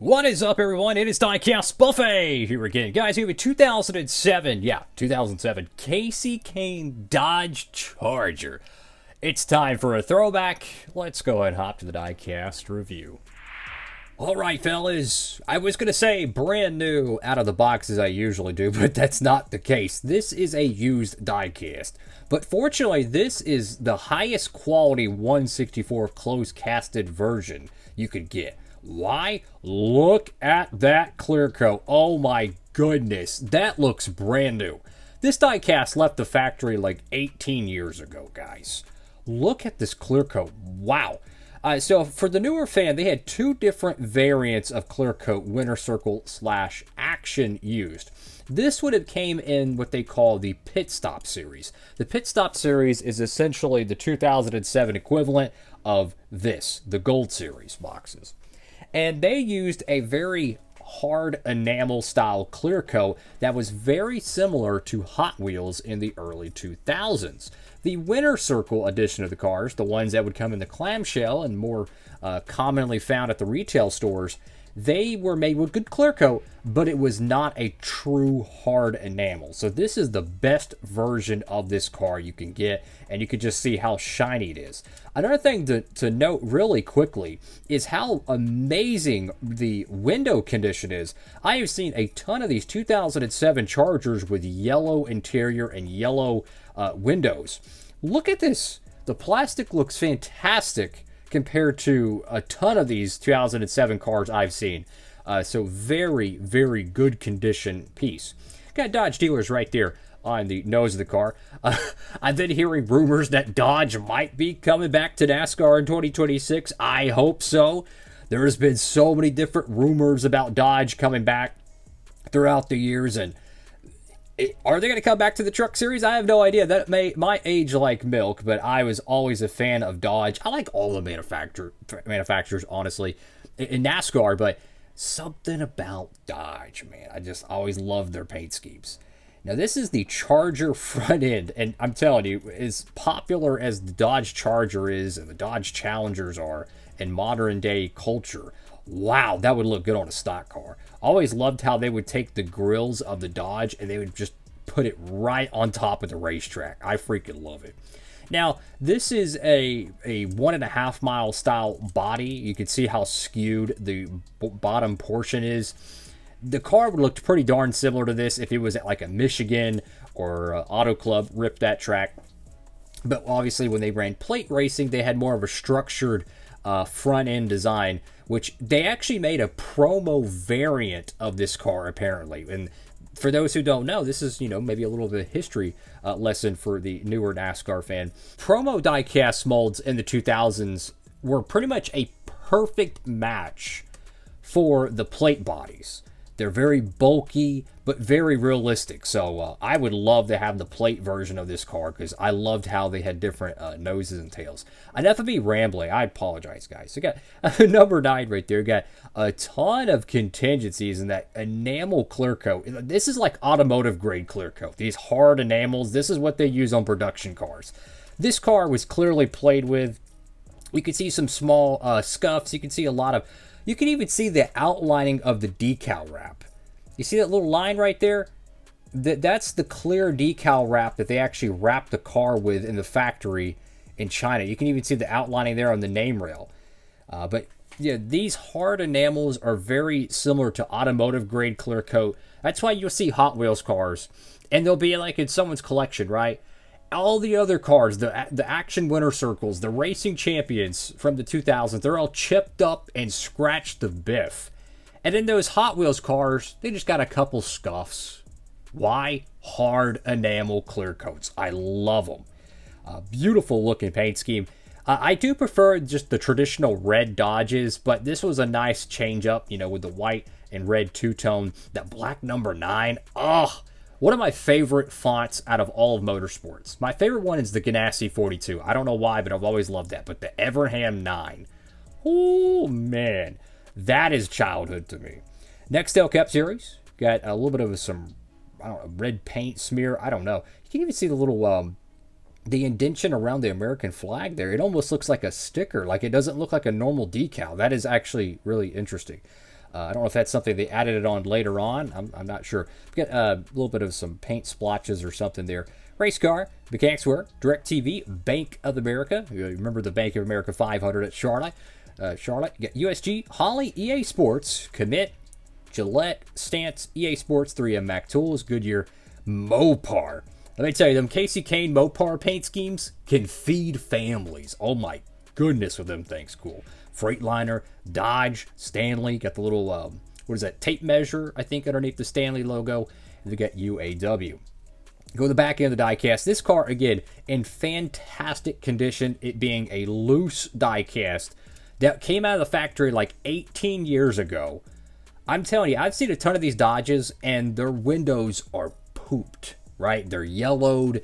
What is up, everyone? It is Diecastbuffet here again. Guys, we have a 2007 Kasey Kahne Dodge Charger. It's time for a throwback. Let's go ahead and hop to the Diecast review. Alright, fellas. I was going to say brand new out of the box as I usually do, but that's not the case. This is a used Diecast. But fortunately, this is the highest quality 1/64 closed-casted version you could get. Why? Look at that clear coat. Oh my goodness. That looks brand new. This diecast left the factory like 18 years ago, guys. Look at this clear coat. Wow. So for the newer fan, they had two different variants of clear coat winter circle / action used. This would have came in what they call the pit stop series. The pit stop series is essentially the 2007 equivalent of this, the gold series boxes. And they used a very hard enamel style clear coat that was very similar to Hot Wheels in the early 2000s. The Winter Circle edition of the cars, the ones that would come in the clamshell and more commonly found at the retail stores, they were made with good clear coat, but it was not a true hard enamel. So this is the best version of this car you can get, and you can just see how shiny it is. Another thing to note really quickly is how amazing the window condition is. I have seen a ton of these 2007 Chargers with yellow interior and yellow windows. Look at this. The plastic looks fantastic compared to a ton of these 2007 cars I've seen. So very, very good condition piece. Got Dodge dealers right there on the nose of the car. I've been hearing rumors that Dodge might be coming back to NASCAR in 2026. I hope so. There's been so many different rumors about Dodge coming back throughout the years, and are they going to come back to the truck series? I have no idea. That might age like milk, but I was always a fan of Dodge. I like all the manufacturers, honestly, in NASCAR, but something about Dodge, man. I just always loved their paint schemes. Now, this is the Charger front end, and I'm telling you, as popular as the Dodge Charger is and the Dodge Challengers are in modern day culture, wow, that would look good on a stock car. Always loved how they would take the grills of the Dodge and they would just put it right on top of the racetrack. I freaking love it. Now, this is a 1.5 mile style body. You can see how skewed the bottom portion is. The car would look pretty darn similar to this if it was at like a Michigan or Auto Club, ripped that track. But obviously when they ran plate racing, they had more of a structured front end design, which they actually made a promo variant of this car apparently. And for those who don't know, this is, maybe a little bit of history lesson for the newer NASCAR fan. Promo diecast molds in the 2000s were pretty much a perfect match for the plate bodies. They're very bulky, but very realistic. So I would love to have the plate version of this car because I loved how they had different noses and tails. Enough of me rambling. I apologize, guys. So got number 9 right there. Got a ton of contingencies in that enamel clear coat. This is like automotive grade clear coat. These hard enamels, this is what they use on production cars. This car was clearly played with. You could see some small scuffs. You can see a lot of... You can even see the outlining of the decal wrap. You see that little line right there? That's the clear decal wrap that they actually wrapped the car with in the factory in China. You can even see the outlining there on the name rail. But yeah, these hard enamels are very similar to automotive grade clear coat. That's why you'll see Hot Wheels cars, and they'll be like in someone's collection, right? All the other cars, the Action Winter Circles, the Racing Champions from the 2000s, they're all chipped up and scratched to biff. And in those Hot Wheels cars, they just got a couple scuffs. Why? Hard enamel clear coats. I love them. Beautiful looking paint scheme. I do prefer just the traditional red Dodges, but this was a nice change up, with the white and red two-tone. That black number 9. Oh, one of my favorite fonts out of all of motorsports. My favorite one is the Ganassi 42. I don't know why, but I've always loved that. But the Everham 9. Oh, man. That is childhood to me. Next Tail Cap series. Got a little bit of some, red paint smear. I don't know. You can even see the little, the indentation around the American flag there. It almost looks like a sticker. Like it doesn't look like a normal decal. That is actually really interesting. I don't know if that's something they added it on later on. I'm not sure. We got a little bit of some paint splotches or something there. Race car, Mechanicswear, DirecTV, Bank of America. You remember the Bank of America 500 at Charlotte. Charlotte. You got USG, Holly, EA Sports, Commit, Gillette, Stance, EA Sports, 3M Mac Tools, Goodyear, Mopar. Let me tell you, them Kasey Kahne Mopar paint schemes can feed families. Oh my goodness, with them things cool. Freightliner, Dodge, Stanley, got the little, what is that, tape measure, I think, underneath the Stanley logo. And they got UAW. Go to the back end of the diecast. This car, again, in fantastic condition, it being a loose diecast that came out of the factory like 18 years ago. I'm telling you, I've seen a ton of these Dodges, and their windows are pooped, right? They're yellowed.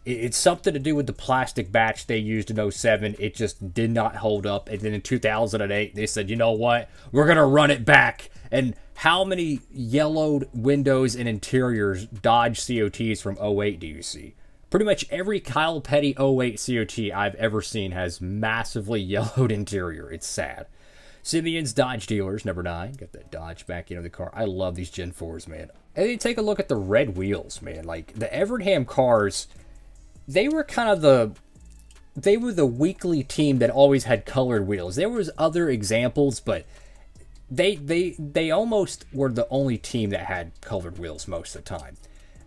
It's something to do with the plastic batch they used in '07. It just did not hold up. And then in 2008, they said, you know what? We're going to run it back. And how many yellowed windows and interiors Dodge COTs from '08 do you see? Pretty much every Kyle Petty '08 COT I've ever seen has massively yellowed interior. It's sad. Simeon's Dodge Dealers, number 9. Got that Dodge back into the car. I love these Gen 4s, man. And then take a look at the red wheels, man. Like, the Evernham cars, they were kind of the weekly team that always had colored wheels. There was other examples, but they almost were the only team that had colored wheels most of the time.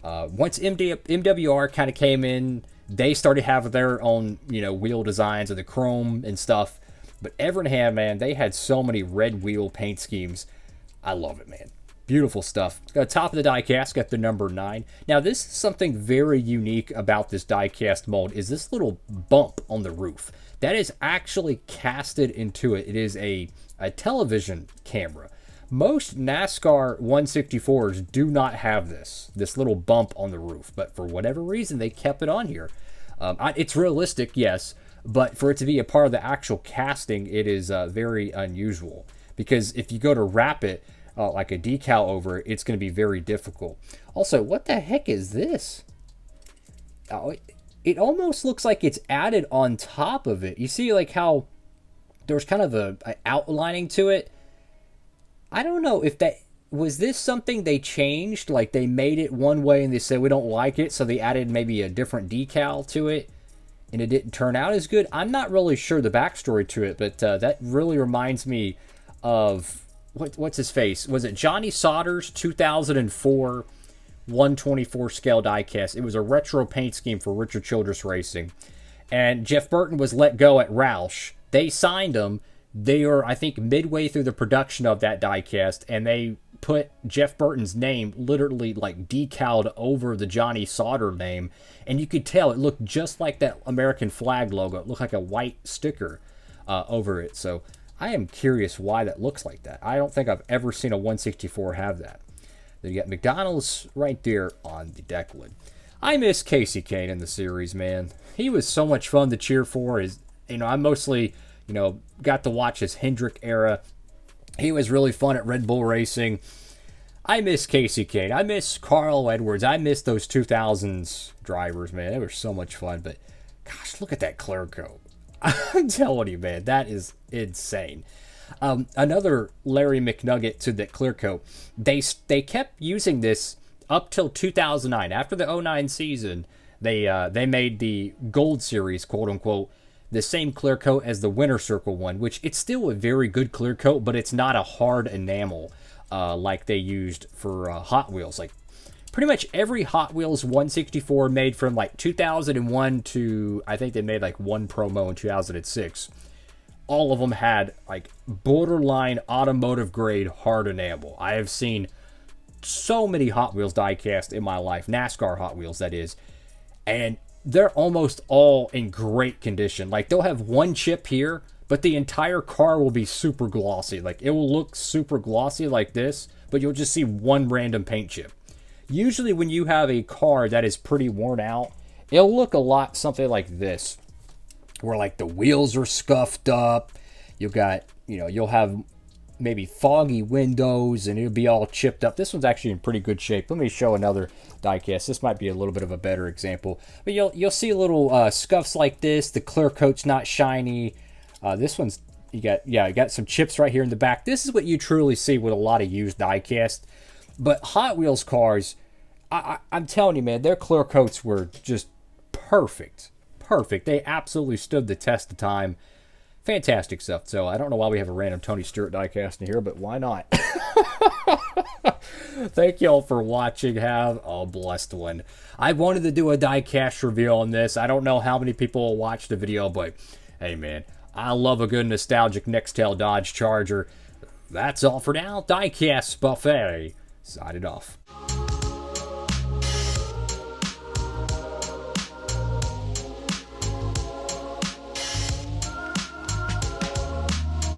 Once MWR kind of came in, they started having their own, wheel designs of the chrome and stuff. But Evernham, man, they had so many red wheel paint schemes. I love it, man. Beautiful stuff. Got the top of the diecast, got the number 9. Now, this is something very unique about this diecast mold, is this little bump on the roof. That is actually casted into it. It is a television camera. Most NASCAR 164s do not have this little bump on the roof, but for whatever reason, they kept it on here. It's realistic, yes, but for it to be a part of the actual casting, it is very unusual. Because if you go to wrap it, like a decal over it, it's going to be very difficult. Also, what the heck is this? Oh, it almost looks like it's added on top of it. You see like how there's kind of a outlining to it? I don't know if that... Was this something they changed? Like they made it one way and they said we don't like it, so they added maybe a different decal to it and it didn't turn out as good? I'm not really sure the backstory to it, but that really reminds me of... What's his face? Was it Johnny Sauter's 2004 124 scale diecast? It was a retro paint scheme for Richard Childress Racing. And Jeff Burton was let go at Roush. They signed him. They are, I think, midway through the production of that diecast, and they put Jeff Burton's name literally like decaled over the Johnny Sauter name. And you could tell it looked just like that American flag logo. It looked like a white sticker over it. So I am curious why that looks like that. I don't think I've ever seen a 164 have that. Then you got McDonald's right there on the deck lid. I miss Kasey Kahne in the series, man. He was so much fun to cheer for. I mostly, got to watch his Hendrick era. He was really fun at Red Bull Racing. I miss Kasey Kahne. I miss Carl Edwards. I miss those 2000s drivers, man. They were so much fun. But, gosh, look at that clear coat. I'm telling you, man, that is insane. Another Larry McNugget to the clear coat. They kept using this up till 2009. After the 09 season, they made the Gold Series, quote unquote, the same clear coat as the Winter Circle one, which it's still a very good clear coat, but it's not a hard enamel like they used for Hot Wheels. Like pretty much every Hot Wheels 164 made from like 2001 to, I think they made like one promo in 2006. All of them had like borderline automotive grade hard enamel. I have seen so many Hot Wheels diecast in my life, NASCAR Hot Wheels that is, and they're almost all in great condition. Like they'll have one chip here, but the entire car will be super glossy. Like it will look super glossy like this, but you'll just see one random paint chip. Usually when you have a car that is pretty worn out, it'll look a lot something like this, where like the wheels are scuffed up. You'll have maybe foggy windows and it'll be all chipped up. This one's actually in pretty good shape. Let me show another diecast. This might be a little bit of a better example, but you'll see little scuffs like this. The clear coat's not shiny. This one's You got some chips right here in the back. This is what you truly see with a lot of used diecast. But Hot Wheels cars, I'm telling you, man, their clear coats were just perfect. Perfect. They absolutely stood the test of time. Fantastic stuff. So I don't know why we have a random Tony Stewart diecast in here, but why not? Thank y'all for watching. Have a blessed one. I wanted to do a diecast reveal on this. I don't know how many people will watch the video, but hey, man, I love a good nostalgic Nextel Dodge Charger. That's all for now. Diecast Buffet. Signing off.